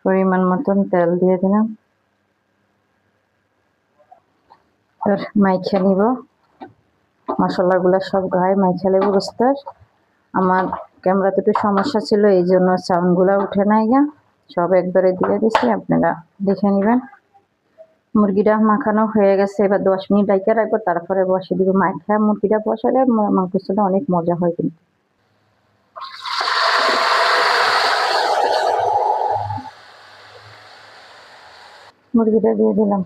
পরিমাণ মতন তেল দিয়ে দিলাম। এবার মাইখা নিব, মশলাগুলো সব গায়ে মাইখা নেব গোস্তের। আমার ক্যামেরাতে একটু সমস্যা ছিল, এই জন্য সাউন্ডগুলো উঠে নাই গা, সব একবারে দিয়ে দিছি, আপনারা দেখে নেবেন। মুরগিটা মাখানো হয়ে গেছে, এবার 10 মিনিট ডাইকা রাখবো, তারপরে বসে দিব। মাখা মুরগিটা বসালে মাংসটা অনেক মজা হয় কিন্তু। মুরগিটা দিয়ে দিলাম।